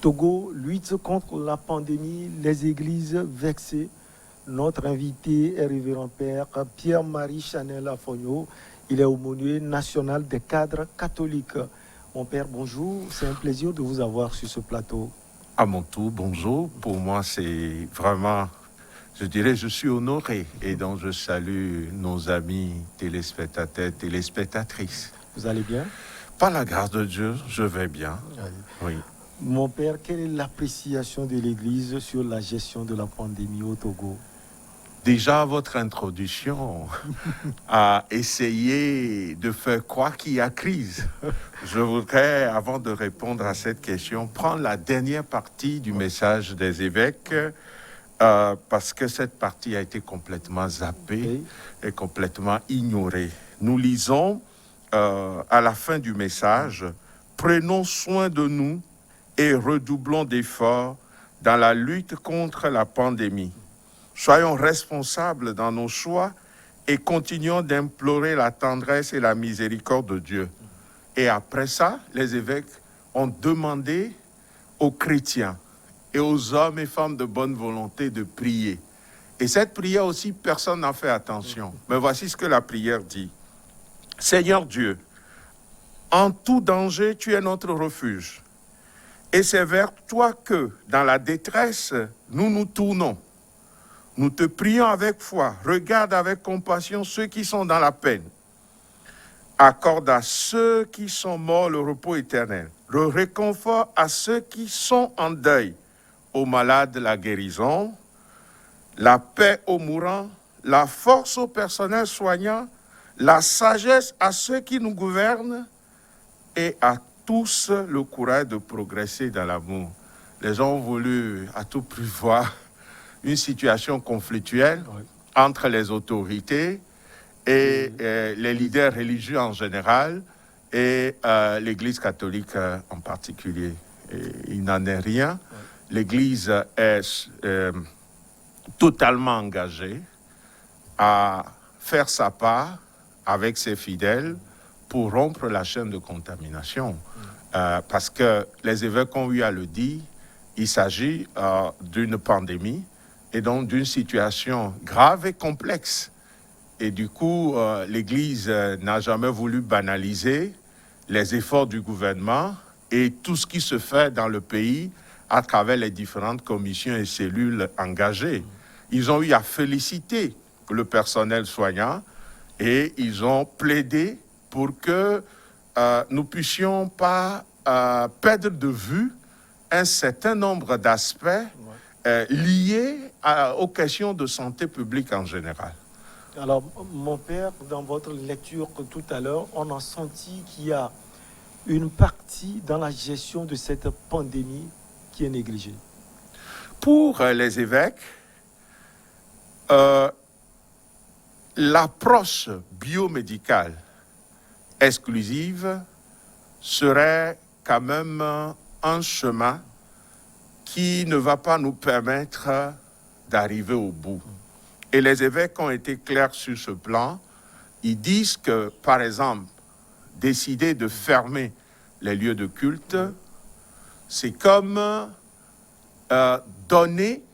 Togo lutte contre la pandémie, les églises vexées. Notre invité est révérend père Pierre-Marie Chanel Afogno. Il est aumônier national des cadres catholiques. Mon père, bonjour. C'est un plaisir de vous avoir sur ce plateau. À mon tour, bonjour. Pour moi, c'est vraiment, je dirais, je suis honoré. Et donc, je salue nos amis téléspectateurs, téléspectatrices. Vous allez bien? Par la grâce de Dieu, je vais bien. Oui. Mon père, quelle est l'appréciation de l'Église sur la gestion de la pandémie au Togo? Déjà, votre introduction a essayé de faire croire qu'il y a crise. Je voudrais, avant de répondre à cette question, prendre la dernière partie du message des évêques, parce que cette partie a été complètement zappée et complètement ignorée. Nous lisons à la fin du message, « Prenons soin de nous et redoublons d'efforts dans la lutte contre la pandémie. Soyons responsables dans nos choix et continuons d'implorer la tendresse et la miséricorde de Dieu. » Et après ça, les évêques ont demandé aux chrétiens et aux hommes et femmes de bonne volonté de prier. Et cette prière aussi, personne n'a fait attention. Mais voici ce que la prière dit. « Seigneur Dieu, en tout danger, tu es notre refuge. Et c'est vers toi que, dans la détresse, nous nous tournons. Nous te prions avec foi. Regarde avec compassion ceux qui sont dans la peine. Accorde à ceux qui sont morts le repos éternel. Le réconfort à ceux qui sont en deuil. Aux malades, la guérison. La paix aux mourants. La force au personnel soignant. La sagesse à ceux qui nous gouvernent. Et à tous le courage de progresser dans l'amour. » Les gens ont voulu à tout prix voir une situation conflictuelle entre les autorités et les leaders religieux en général et l'Église catholique en particulier. Et il n'en est rien. L'Église est totalement engagée à faire sa part avec ses fidèles pour rompre la chaîne de contamination. Parce que les évêques ont eu à le dire, il s'agit d'une pandémie et donc d'une situation grave et complexe. Et du coup, l'Église n'a jamais voulu banaliser les efforts du gouvernement et tout ce qui se fait dans le pays à travers les différentes commissions et cellules engagées. Ils ont eu à féliciter le personnel soignant et ils ont plaidé pour que nous ne puissions pas perdre de vue un certain nombre d'aspects liés aux questions de santé publique en général. Alors, mon père, dans votre lecture tout à l'heure, on a senti qu'il y a une partie dans la gestion de cette pandémie qui est négligée. Pour les évêques, l'approche biomédicale exclusive serait quand même un chemin qui ne va pas nous permettre d'arriver au bout. Et les évêques ont été clairs sur ce plan. Ils disent que, par exemple, décider de fermer les lieux de culte, c'est comme donner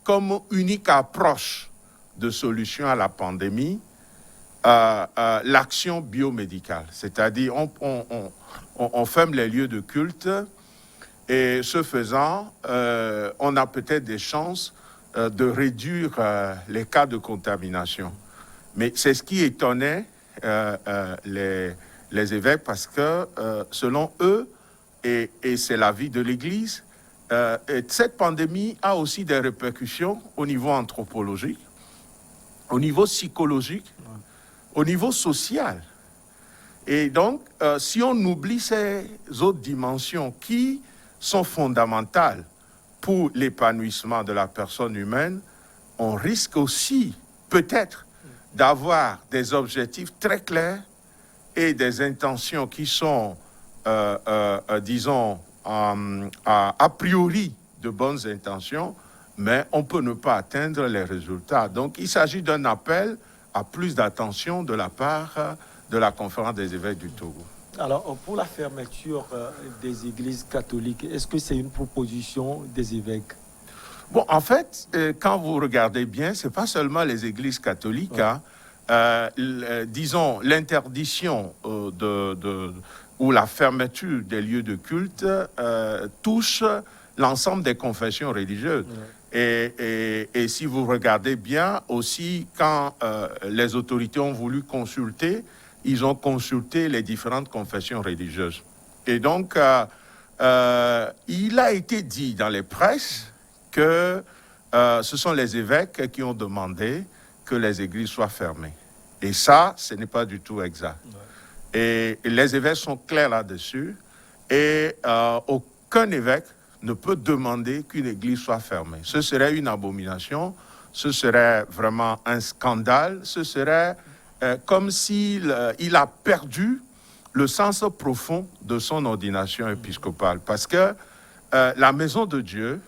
comme unique approche de solution à la pandémie l'action biomédicale. C'est-à-dire, on ferme les lieux de culte et ce faisant, on a peut-être des chances de réduire les cas de contamination. Mais c'est ce qui étonnait les évêques parce que, selon eux, et c'est l'avis de l'Église, cette pandémie a aussi des répercussions au niveau anthropologique, au niveau psychologique, au niveau social. Et donc, si on oublie ces autres dimensions qui sont fondamentales pour l'épanouissement de la personne humaine, on risque aussi, peut-être, d'avoir des objectifs très clairs et des intentions qui sont, disons, a priori de bonnes intentions, mais on peut ne pas atteindre les résultats. Donc, il s'agit d'un appel à plus d'attention de la part de la conférence des évêques du Togo. Alors, pour la fermeture des églises catholiques, est-ce que c'est une proposition des évêques? Bon, en fait, quand vous regardez bien, c'est pas seulement les églises catholiques, Ouais. hein. Disons, l'interdiction ou la fermeture des lieux de culte touche l'ensemble des confessions religieuses. Ouais. Et si vous regardez bien aussi, quand les autorités ont voulu consulter, ils ont consulté les différentes confessions religieuses. Et donc, il a été dit dans les presses que ce sont les évêques qui ont demandé que les églises soient fermées. Et ça, ce n'est pas du tout exact. Ouais. Et les évêques sont clairs là-dessus. Et aucun évêque ne peut demander qu'une église soit fermée. Ce serait une abomination, ce serait vraiment un scandale, ce serait comme s'il il a perdu le sens profond de son ordination épiscopale. Parce que la maison de Dieu,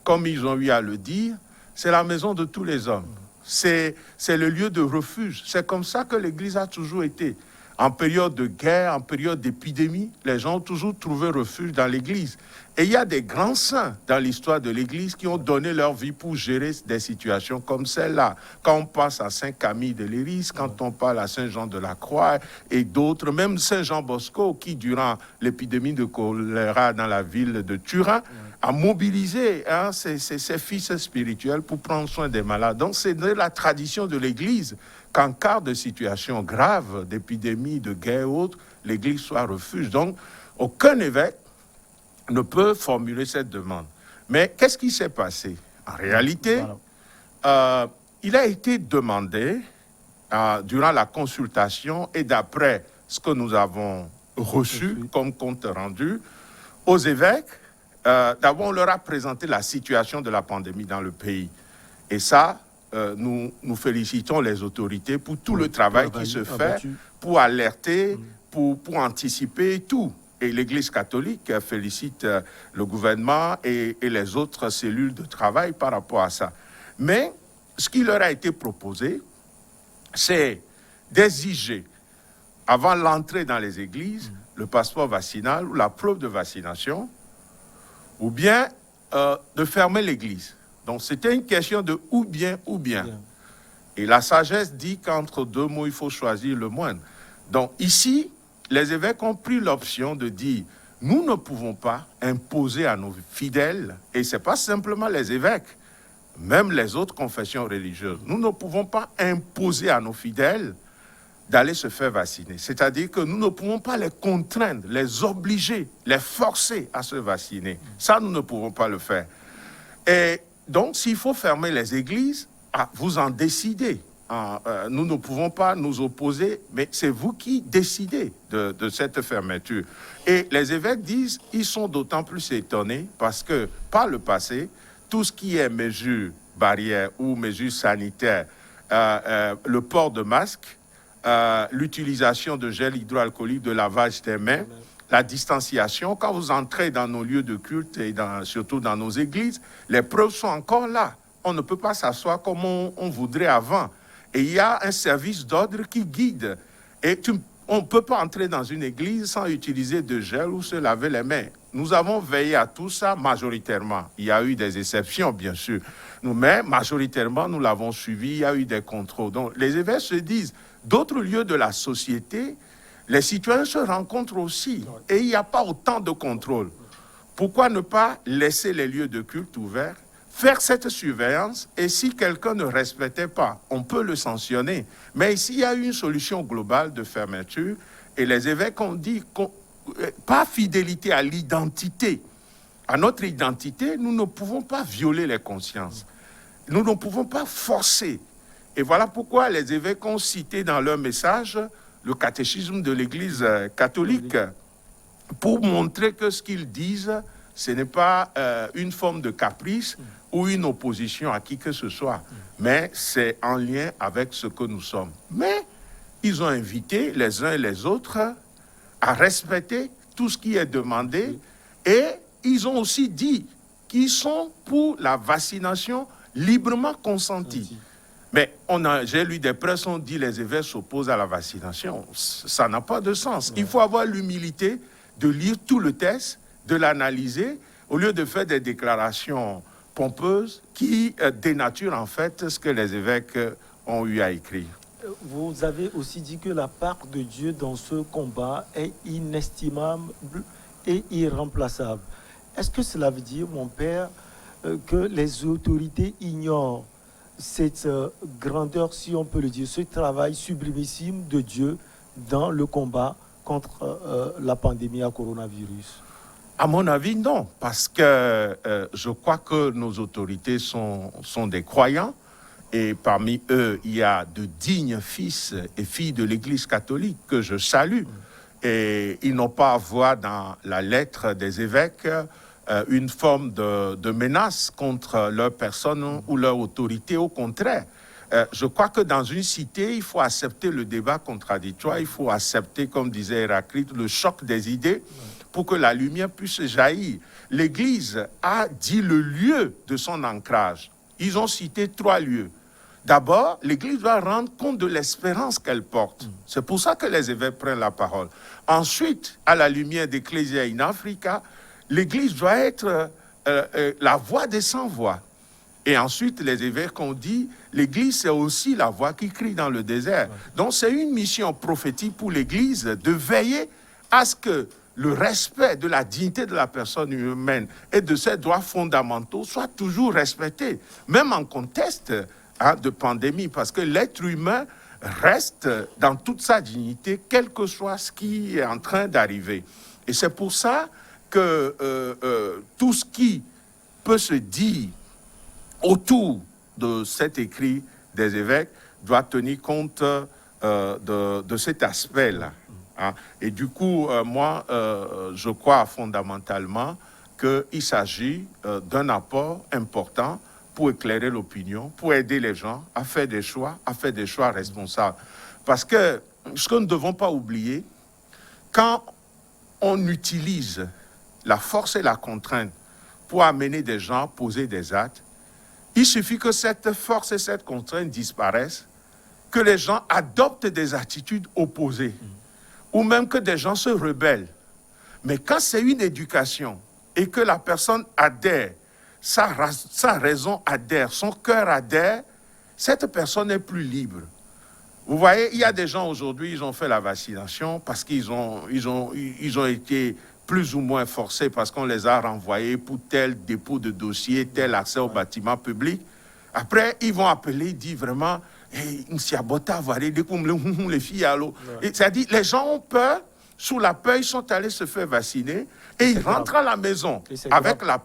comme ils ont eu à le dire, c'est la maison de tous les hommes. C'est le lieu de refuge. C'est comme ça que l'Église a toujours été. En période de guerre, en période d'épidémie, les gens ont toujours trouvé refuge dans l'Église. Et il y a des grands saints dans l'histoire de l'Église qui ont donné leur vie pour gérer des situations comme celle-là. Quand on passe à Saint Camille de Léris, quand on parle à Saint Jean de la Croix et d'autres, même Saint Jean Bosco qui, durant l'épidémie de choléra dans la ville de Turin, a mobilisé ses fils spirituels pour prendre soin des malades. Donc c'est de la tradition de l'Église qu'en cas de situation grave, d'épidémie, de guerre ou autre, l'Église soit refuge. Donc aucun évêque ne peut formuler cette demande. Mais qu'est-ce qui s'est passé? En réalité, il a été demandé durant la consultation et d'après ce que nous avons reçu comme compte rendu aux évêques. D'abord, on leur a présenté la situation de la pandémie dans le pays. Et ça, nous félicitons les autorités pour tout le travail qui se fait, pour alerter, pour anticiper tout. Et l'Église catholique félicite le gouvernement et les autres cellules de travail par rapport à ça. Mais ce qui leur a été proposé, c'est d'exiger, avant l'entrée dans les églises, le passeport vaccinal ou la preuve de vaccination, ou bien de fermer l'église. Donc c'était une question de ou bien, ou bien. Et la sagesse dit qu'entre deux mots, il faut choisir le moindre. Donc ici, les évêques ont pris l'option de dire, nous ne pouvons pas imposer à nos fidèles, et ce n'est pas simplement les évêques, même les autres confessions religieuses, nous ne pouvons pas imposer à nos fidèles d'aller se faire vacciner. C'est-à-dire que nous ne pouvons pas les contraindre, les obliger, les forcer à se vacciner. Ça, nous ne pouvons pas le faire. Et donc, s'il faut fermer les églises, vous en décidez. Nous ne pouvons pas nous opposer, mais c'est vous qui décidez de cette fermeture. Et les évêques disent, ils sont d'autant plus étonnés parce que, par le passé, tout ce qui est mesures barrières ou mesures sanitaires, le port de masque, l'utilisation de gel hydroalcoolique, de lavage des mains, la distanciation. Quand vous entrez dans nos lieux de culte et surtout dans nos églises, les preuves sont encore là. On ne peut pas s'asseoir comme on voudrait avant. Et il y a un service d'ordre qui guide. Et on ne peut pas entrer dans une église sans utiliser de gel ou se laver les mains. Nous avons veillé à tout ça majoritairement. Il y a eu des exceptions, bien sûr. Mais majoritairement, nous l'avons suivi. Il y a eu des contrôles. Donc, les évêques se disent, d'autres lieux de la société, les citoyens se rencontrent aussi. Et il n'y a pas autant de contrôle. Pourquoi ne pas laisser les lieux de culte ouverts, faire cette surveillance, et si quelqu'un ne respectait pas, on peut le sanctionner. Mais ici, il y a eu une solution globale de fermeture, et les évêques ont dit, par fidélité à l'identité, à notre identité, nous ne pouvons pas violer les consciences. Nous ne pouvons pas forcer. Et voilà pourquoi les évêques ont cité dans leur message le catéchisme de l'Église catholique, pour montrer que ce qu'ils disent, ce n'est pas une forme de caprice ou une opposition à qui que ce soit, mais c'est en lien avec ce que nous sommes. Mais ils ont invité les uns et les autres à respecter tout ce qui est demandé, et ils ont aussi dit qu'ils sont pour la vaccination librement consentie. Mais j'ai lu des presses, on dit les évêques s'opposent à la vaccination. Ça n'a pas de sens. Il faut avoir l'humilité de lire tout le texte, de l'analyser, au lieu de faire des déclarations pompeuses qui dénaturent en fait ce que les évêques ont eu à écrire. Vous avez aussi dit que la part de Dieu dans ce combat est inestimable et irremplaçable. Est-ce que cela veut dire, mon père, que les autorités ignorent cette grandeur, si on peut le dire, ce travail sublimissime de Dieu dans le combat contre la pandémie à coronavirus? À mon avis, non, parce que je crois que nos autorités sont des croyants. Et parmi eux, il y a de dignes fils et filles de l'Église catholique que je salue. Et ils n'ont pas à voir dans la lettre des évêques une forme de menace contre leur personne ou leur autorité. Au contraire, je crois que dans une cité, il faut accepter le débat contradictoire. Il faut accepter, comme disait Héraclite, le choc des idées pour que la lumière puisse jaillir. L'Église a dit le lieu de son ancrage. Ils ont cité 3 lieux. D'abord, l'Église doit rendre compte de l'espérance qu'elle porte. C'est pour ça que les évêques prennent la parole. Ensuite, à la lumière d'Ecclesia in Africa, l'Église doit être la voix des sans-voix. Et ensuite, les évêques ont dit, l'Église, c'est aussi la voix qui crie dans le désert. Donc, c'est une mission prophétique pour l'Église de veiller à ce que le respect de la dignité de la personne humaine et de ses droits fondamentaux soit toujours respecté, même en contexte de pandémie, parce que l'être humain reste dans toute sa dignité, quel que soit ce qui est en train d'arriver. Et c'est pour ça que tout ce qui peut se dire autour de cet écrit des évêques doit tenir compte de cet aspect-là. Hein. Et du coup, moi, je crois fondamentalement qu'il s'agit d'un apport important pour éclairer l'opinion, pour aider les gens à faire des choix responsables. Parce que ce que nous ne devons pas oublier, quand on utilise la force et la contrainte pour amener des gens à poser des actes, il suffit que cette force et cette contrainte disparaissent, que les gens adoptent des attitudes opposées, ou même que des gens se rebellent. Mais quand c'est une éducation et que la personne adhère, sa raison adhère, son cœur adhère, cette personne est plus libre. Vous voyez, il y a des gens aujourd'hui, ils ont fait la vaccination parce qu'ils ont été plus ou moins forcés parce qu'on les a renvoyés pour tel dépôt de dossier, tel accès au bâtiment public. Après, ils vont appeler, ils disent vraiment, hey, les filles, allô. C'est-à-dire, les gens ont peur, sous la peur, ils sont allés se faire vacciner et ils rentrent à la maison.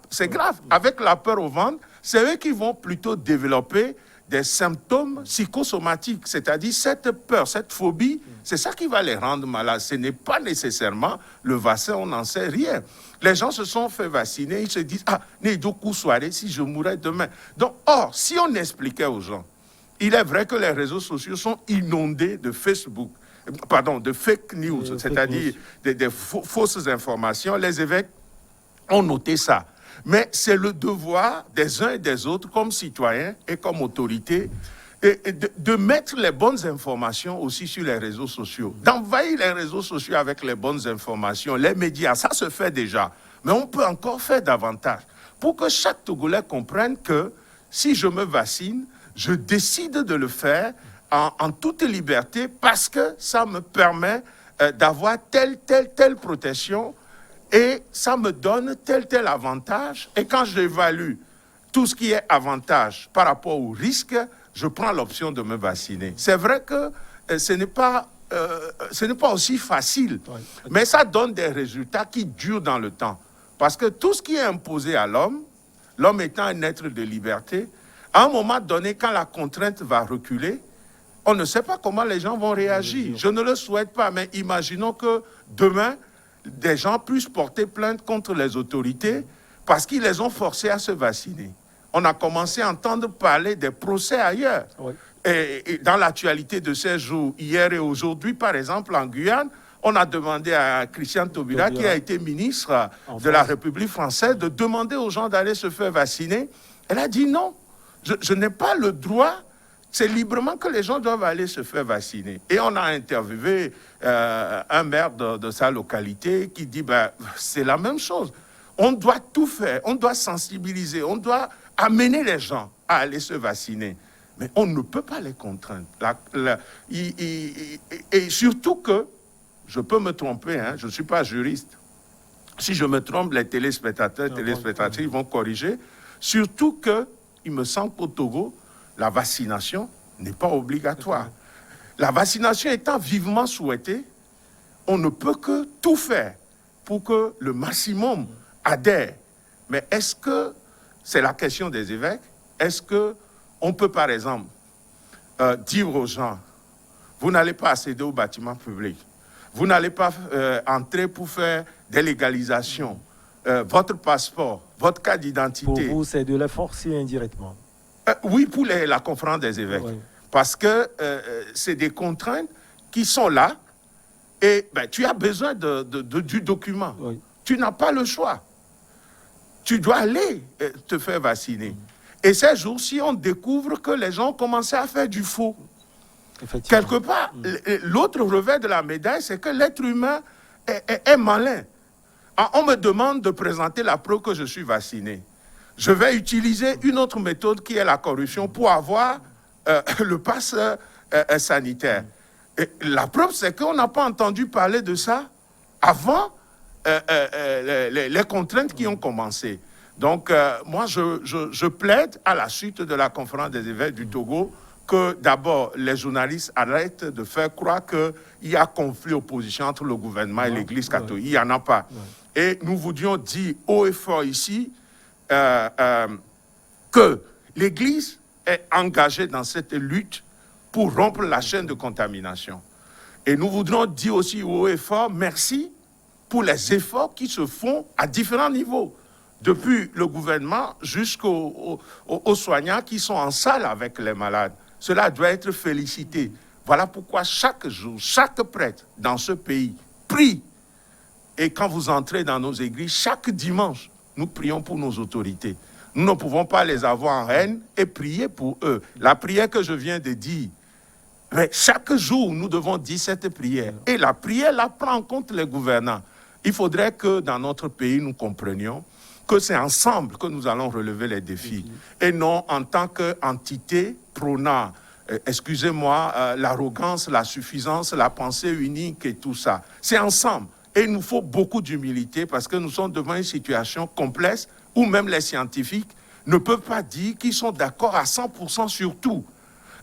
C'est grave. Avec la peur au ventre, c'est eux qui vont plutôt développer des symptômes psychosomatiques, c'est-à-dire cette peur, cette phobie, c'est ça qui va les rendre malades. Ce n'est pas nécessairement le vaccin, on n'en sait rien. Les gens se sont fait vacciner, ils se disent, ah, Nédoku soirée, si je mourrais demain. Donc, or, si on expliquait aux gens, il est vrai que les réseaux sociaux sont inondés de de fake news, c'est-à-dire des fausses informations. Les évêques ont noté ça. Mais c'est le devoir des uns et des autres, comme citoyens et comme autorités, de mettre les bonnes informations aussi sur les réseaux sociaux, d'envahir les réseaux sociaux avec les bonnes informations, les médias, ça se fait déjà. Mais on peut encore faire davantage pour que chaque Togolais comprenne que si je me vaccine, je décide de le faire en toute liberté parce que ça me permet d'avoir telle protection et ça me donne tel avantage. Et quand j'évalue tout ce qui est avantage par rapport au risque, je prends l'option de me vacciner. C'est vrai que ce n'est pas aussi facile, mais ça donne des résultats qui durent dans le temps. Parce que tout ce qui est imposé à l'homme étant un être de liberté, à un moment donné, quand la contrainte va reculer, on ne sait pas comment les gens vont réagir. Je ne le souhaite pas, mais imaginons que demain, des gens puissent porter plainte contre les autorités parce qu'ils les ont forcés à se vacciner. On a commencé à entendre parler des procès ailleurs. Oui. Et dans l'actualité de ces jours, hier et aujourd'hui, par exemple, en Guyane, on a demandé à Christiane Taubira, qui a été ministre de la République française, de demander aux gens d'aller se faire vacciner. Elle a dit non, je n'ai pas le droit c'est librement que les gens doivent aller se faire vacciner. Et on a interviewé un maire de sa localité qui dit, c'est la même chose. On doit tout faire, on doit sensibiliser, on doit amener les gens à aller se vacciner. Mais on ne peut pas les contraindre. Et surtout que, je peux me tromper, hein, je ne suis pas juriste. Si je me trompe, les téléspectateurs, téléspectatrices vont corriger. Surtout que, il me semble qu'au Togo, la vaccination n'est pas obligatoire. La vaccination étant vivement souhaitée, on ne peut que tout faire pour que le maximum adhère. Mais est-ce que, c'est la question des évêques, est-ce qu'on peut par exemple dire aux gens, vous n'allez pas accéder aux bâtiments publics, vous n'allez pas entrer pour faire des légalisations, votre passeport, votre carte d'identité. Pour vous, c'est de les forcer indirectement. Oui, pour la conférence des évêques. Oui. Parce que c'est des contraintes qui sont là et tu as besoin du document. Oui. Tu n'as pas le choix. Tu dois aller te faire vacciner. Et ces jours-ci, on découvre que les gens ont commencé à faire du faux. Quelque part, l'autre revers de la médaille, c'est que l'être humain est malin. On me demande de présenter la preuve que je suis vacciné. Je vais utiliser une autre méthode qui est la corruption pour avoir le pass sanitaire. Et la preuve, c'est qu'on n'a pas entendu parler de ça avant les contraintes qui ont commencé. Donc, moi, je plaide à la suite de la conférence des évêques du Togo que d'abord, les journalistes arrêtent de faire croire qu'il y a conflit, opposition entre le gouvernement et l'Église catholique. Il n'y en a pas. Et nous voudrions dire haut et fort ici que l'Église est engagée dans cette lutte pour rompre la chaîne de contamination. Et nous voudrions dire aussi haut et fort merci pour les efforts qui se font à différents niveaux, depuis le gouvernement jusqu'aux soignants qui sont en salle avec les malades. Cela doit être félicité. Voilà pourquoi chaque jour, chaque prêtre dans ce pays prie. Et quand vous entrez dans nos églises, chaque dimanche, nous prions pour nos autorités. Nous ne pouvons pas les avoir en haine et prier pour eux. La prière que je viens de dire, mais chaque jour, nous devons dire cette prière. Et la prière, la prend en compte les gouvernants. Il faudrait que dans notre pays, nous comprenions que c'est ensemble que nous allons relever les défis. Et non en tant qu'entité prônant, excusez-moi, l'arrogance, la suffisance, la pensée unique et tout ça. C'est ensemble. Et il nous faut beaucoup d'humilité parce que nous sommes devant une situation complexe où même les scientifiques ne peuvent pas dire qu'ils sont d'accord à 100% sur tout.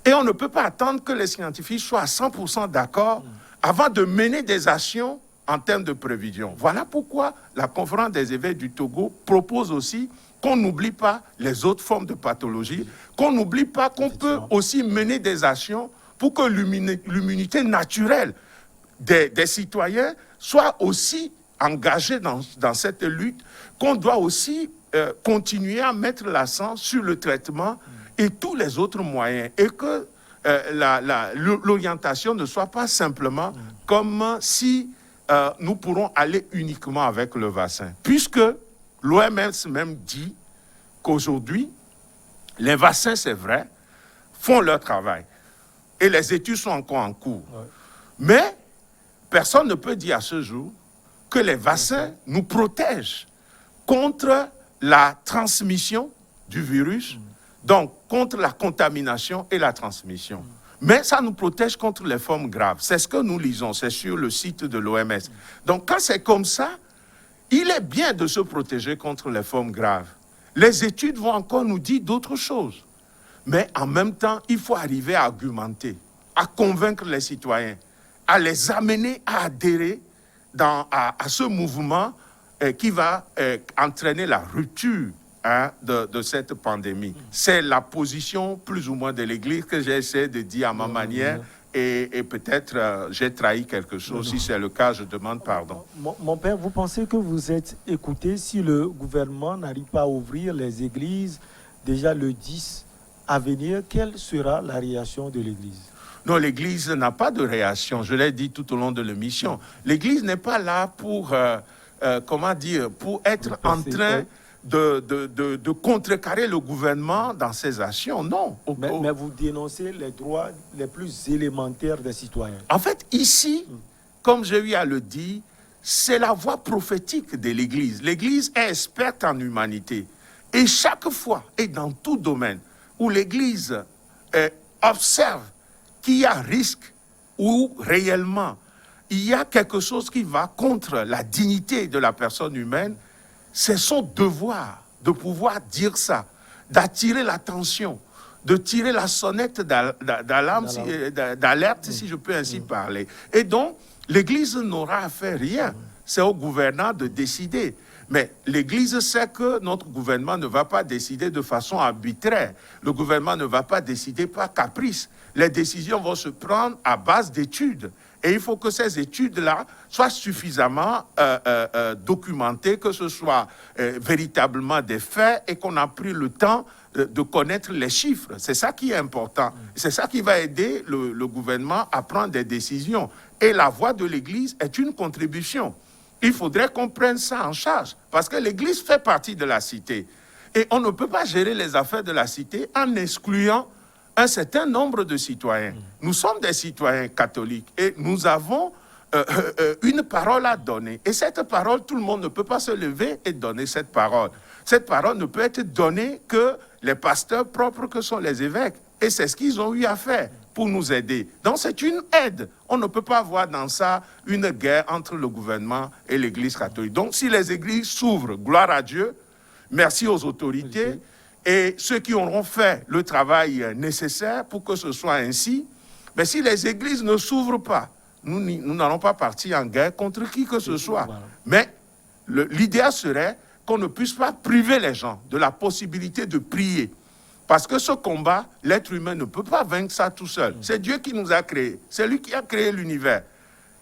Et on ne peut pas attendre que les scientifiques soient à 100% d'accord avant de mener des actions en termes de prévision. Voilà pourquoi la conférence des évêques du Togo propose aussi qu'on n'oublie pas les autres formes de pathologie, qu'on n'oublie pas qu'on peut aussi mener des actions pour que l'immunité naturelle des citoyens soit aussi engagée dans cette lutte, qu'on doit aussi continuer à mettre l'accent sur le traitement et tous les autres moyens, et que l'orientation ne soit pas simplement comme si nous pourrons aller uniquement avec le vaccin. Puisque l'OMS même dit qu'aujourd'hui, les vaccins, c'est vrai, font leur travail. Et les études sont encore en cours. Ouais. Mais personne ne peut dire à ce jour que les vaccins nous protègent contre la transmission du virus, donc contre la contamination et la transmission. Mais ça nous protège contre les formes graves. C'est ce que nous lisons, c'est sur le site de l'OMS. Donc quand c'est comme ça, il est bien de se protéger contre les formes graves. Les études vont encore nous dire d'autres choses. Mais en même temps, il faut arriver à argumenter, à convaincre les citoyens, à les amener à adhérer à ce mouvement qui va entraîner la rupture de cette pandémie. C'est la position plus ou moins de l'Église que j'ai essayé de dire à ma manière et peut-être j'ai trahi quelque chose. Si c'est le cas, je demande pardon. Mon père, vous pensez que vous êtes écouté si le gouvernement n'arrive pas à ouvrir les églises déjà le 10 à venir? Quelle sera la réaction de l'Église? Non, l'Église n'a pas de réaction. Je l'ai dit tout au long de l'émission. L'Église n'est pas là pour, comment dire, pour être en train de contrecarrer le gouvernement dans ses actions. Non. Mais vous dénoncez les droits les plus élémentaires des citoyens. En fait, ici, comme j'ai eu à le dire, c'est la voix prophétique de l'Église. L'Église est experte en humanité. Et chaque fois, et dans tout domaine, où l'Église observe qu'il y a risque, ou réellement, il y a quelque chose qui va contre la dignité de la personne humaine, c'est son devoir de pouvoir dire ça, d'attirer l'attention, de tirer la sonnette d'alerte, si je peux ainsi parler. Et donc, l'Église n'aura à faire rien. C'est au gouvernant de décider. Mais l'Église sait que notre gouvernement ne va pas décider de façon arbitraire. Le gouvernement ne va pas décider par caprice. Les décisions vont se prendre à base d'études. Et il faut que ces études-là soient suffisamment documentées, que ce soit véritablement des faits et qu'on a pris le temps de connaître les chiffres. C'est ça qui est important. C'est ça qui va aider le gouvernement à prendre des décisions. Et la voix de l'Église est une contribution. Il faudrait qu'on prenne ça en charge, parce que l'Église fait partie de la cité. Et on ne peut pas gérer les affaires de la cité en excluant un certain nombre de citoyens. Nous sommes des citoyens catholiques et nous avons une parole à donner. Et cette parole, tout le monde ne peut pas se lever et donner cette parole. Cette parole ne peut être donnée que les pasteurs propres que sont les évêques. Et c'est ce qu'ils ont eu à faire pour nous aider. Donc c'est une aide. On ne peut pas voir dans ça une guerre entre le gouvernement et l'Église catholique. Donc si les églises s'ouvrent, gloire à Dieu, merci aux autorités et ceux qui auront fait le travail nécessaire pour que ce soit ainsi. Mais si les églises ne s'ouvrent pas, nous n'allons pas partir en guerre contre qui que ce soit. Voilà. Mais l'idéal serait qu'on ne puisse pas priver les gens de la possibilité de prier. Parce que ce combat, l'être humain ne peut pas vaincre ça tout seul. C'est Dieu qui nous a créés. C'est lui qui a créé l'univers.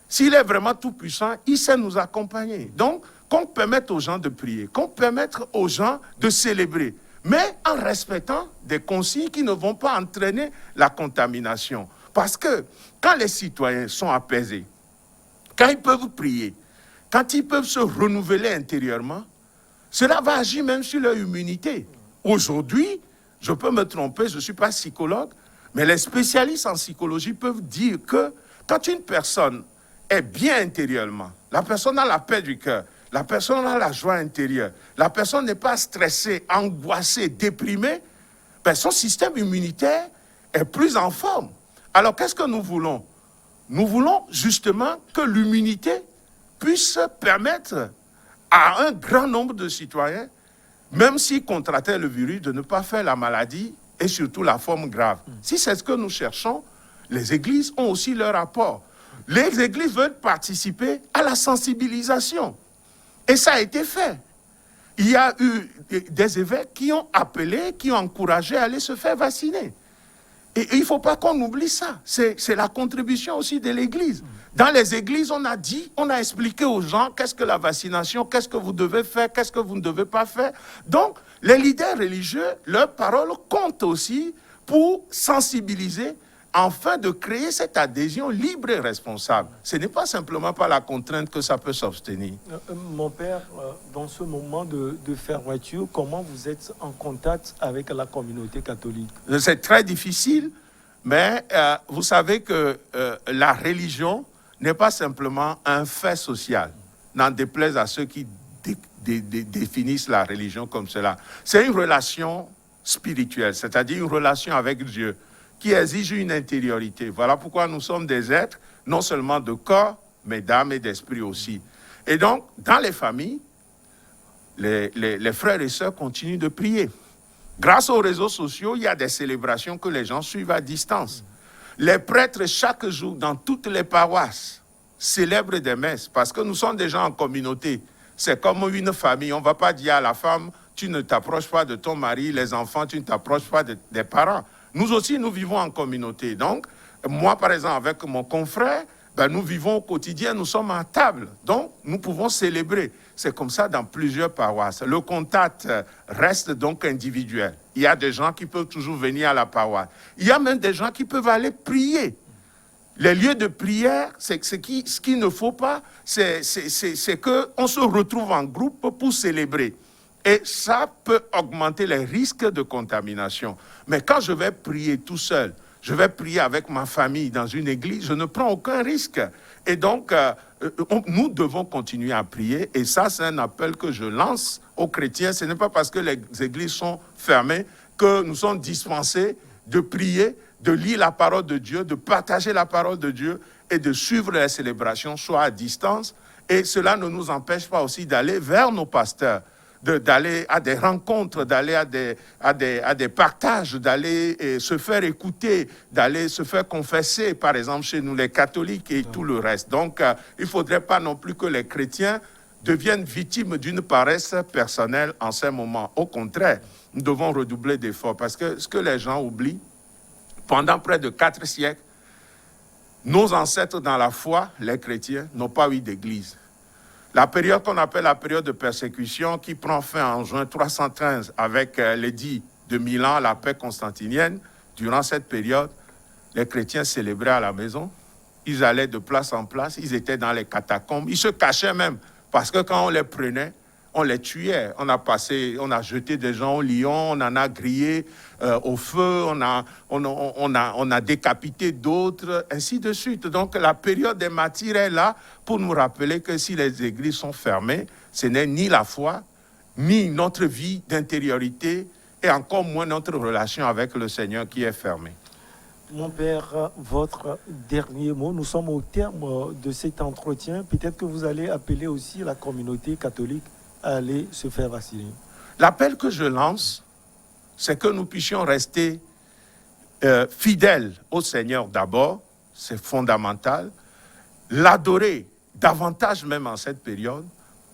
S'il est vraiment tout-puissant, il sait nous accompagner. Donc, qu'on permette aux gens de prier, qu'on permette aux gens de célébrer, mais en respectant des consignes qui ne vont pas entraîner la contamination. Parce que quand les citoyens sont apaisés, quand ils peuvent prier, quand ils peuvent se renouveler intérieurement, cela va agir même sur leur immunité. Aujourd'hui, je peux me tromper, je ne suis pas psychologue, mais les spécialistes en psychologie peuvent dire que quand une personne est bien intérieurement, la personne a la paix du cœur, la personne a la joie intérieure, la personne n'est pas stressée, angoissée, déprimée, ben son système immunitaire est plus en forme. Alors qu'est-ce que nous voulons? Nous voulons justement que l'immunité puisse permettre à un grand nombre de citoyens, même s'ils contractaient le virus, de ne pas faire la maladie et surtout la forme grave. Si c'est ce que nous cherchons, les églises ont aussi leur apport. Les églises veulent participer à la sensibilisation. Et ça a été fait. Il y a eu des évêques qui ont appelé, qui ont encouragé à aller se faire vacciner. Et il ne faut pas qu'on oublie ça. C'est la contribution aussi de l'Église. Dans les églises, on a dit, on a expliqué aux gens qu'est-ce que la vaccination, qu'est-ce que vous devez faire, qu'est-ce que vous ne devez pas faire. Donc, les leaders religieux, leurs paroles comptent aussi pour sensibiliser afin de créer cette adhésion libre et responsable. Ce n'est pas simplement par la contrainte que ça peut s'obtenir. Mon père, dans ce moment de fermeture, comment vous êtes en contact avec la communauté catholique? C'est très difficile, mais vous savez que la religion n'est pas simplement un fait social, n'en déplaise à ceux qui définissent la religion comme cela. C'est une relation spirituelle, c'est-à-dire une relation avec Dieu, qui exige une intériorité. Voilà pourquoi nous sommes des êtres, non seulement de corps, mais d'âme et d'esprit aussi. Et donc, dans les familles, les frères et sœurs continuent de prier. Grâce aux réseaux sociaux, il y a des célébrations que les gens suivent à distance. Les prêtres, chaque jour, dans toutes les paroisses, célèbrent des messes, parce que nous sommes des gens en communauté. C'est comme une famille. On ne va pas dire à la femme, tu ne t'approches pas de ton mari, les enfants, tu ne t'approches pas des parents. Nous aussi, nous vivons en communauté. Donc, moi, par exemple, avec mon confrère, nous vivons au quotidien, nous sommes à table. Donc, nous pouvons célébrer. C'est comme ça dans plusieurs paroisses. Le contact reste donc individuel. Il y a des gens qui peuvent toujours venir à la paroisse. Il y a même des gens qui peuvent aller prier. Les lieux de prière, ce qu'il ne faut pas, c'est qu'on se retrouve en groupe pour célébrer. Et ça peut augmenter les risques de contamination. Mais quand je vais prier tout seul, je vais prier avec ma famille dans une église, je ne prends aucun risque. Et donc, nous devons continuer à prier. Et ça, c'est un appel que je lance aux chrétiens. Ce n'est pas parce que les églises sont fermées que nous sommes dispensés de prier, de lire la parole de Dieu, de partager la parole de Dieu et de suivre les célébrations, soit à distance. Et cela ne nous empêche pas aussi d'aller vers nos pasteurs, d'aller à des rencontres, d'aller à des partages, d'aller se faire écouter, d'aller se faire confesser, par exemple chez nous les catholiques et tout le reste. Donc, il ne faudrait pas non plus que les chrétiens deviennent victimes d'une paresse personnelle en ces moments. Au contraire, nous devons redoubler d'efforts parce que ce que les gens oublient, pendant près de 4 siècles, nos ancêtres dans la foi, les chrétiens, n'ont pas eu d'église. La période qu'on appelle la période de persécution qui prend fin en juin 313 avec l'édit de Milan, la paix constantinienne, durant cette période, les chrétiens célébraient à la maison, ils allaient de place en place, ils étaient dans les catacombes, ils se cachaient même, parce que quand on les prenait, on les tuait. On a jeté des gens au lion, on en a grillé au feu, on a décapité d'autres, ainsi de suite. Donc la période des martyrs est là pour nous rappeler que si les églises sont fermées, ce n'est ni la foi, ni notre vie d'intériorité, et encore moins notre relation avec le Seigneur qui est fermée. Mon père, votre dernier mot, nous sommes au terme de cet entretien. Peut-être que vous allez appeler aussi la communauté catholique à aller se faire vacciner. L'appel que je lance, c'est que nous puissions rester fidèles au Seigneur d'abord, c'est fondamental, l'adorer davantage même en cette période,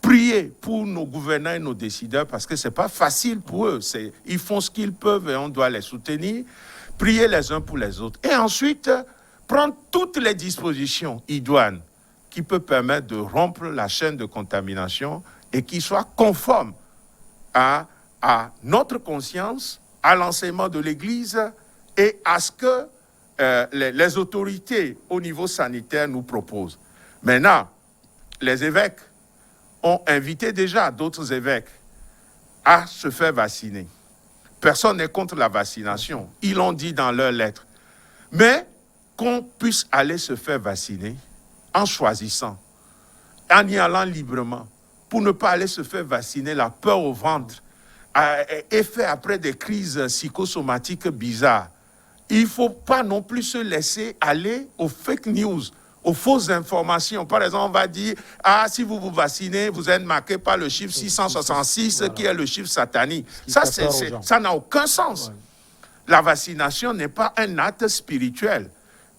prier pour nos gouvernants et nos décideurs parce que ce n'est pas facile pour eux, ils font ce qu'ils peuvent et on doit les soutenir, prier les uns pour les autres et ensuite prendre toutes les dispositions idoines qui peuvent permettre de rompre la chaîne de contamination et qui soient conformes à notre conscience, à l'enseignement de l'Église et à ce que les autorités au niveau sanitaire nous proposent. Maintenant, les évêques ont invité déjà d'autres évêques à se faire vacciner. Personne n'est contre la vaccination. Ils l'ont dit dans leurs lettres. Mais qu'on puisse aller se faire vacciner en choisissant, en y allant librement, pour ne pas aller se faire vacciner, la peur au ventre, effet après des crises psychosomatiques bizarres. Il ne faut pas non plus se laisser aller aux fake news, aux fausses informations. Par exemple, on va dire, si vous vous vaccinez, vous êtes marqué par le chiffre 666, voilà, qui est le chiffre satanique. Ça n'a aucun sens. Ouais. La vaccination n'est pas un acte spirituel.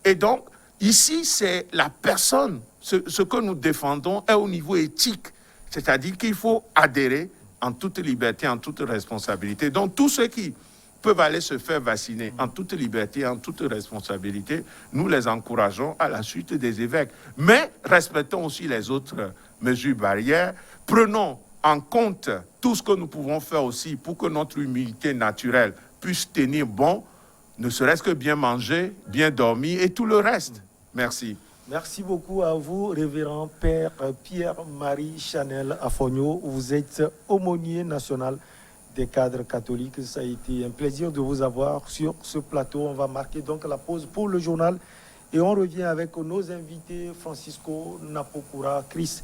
Et donc, ici, c'est la personne. Ce que nous défendons est au niveau éthique. C'est-à-dire qu'il faut adhérer en toute liberté, en toute responsabilité. Donc, tous ceux qui peuvent aller se faire vacciner en toute liberté, en toute responsabilité, nous les encourageons à la suite des évêques. Mais respectons aussi les autres mesures barrières. Prenons en compte tout ce que nous pouvons faire aussi pour que notre immunité naturelle puisse tenir bon, ne serait-ce que bien manger, bien dormir et tout le reste. Merci. Merci beaucoup à vous, révérend Père Pierre-Marie Chanel Afogno. Vous êtes aumônier national des cadres catholiques. Ça a été un plaisir de vous avoir sur ce plateau. On va marquer donc la pause pour le journal et on revient avec nos invités Francisco Napokura, Chris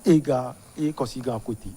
Ega et Kosiga à côté.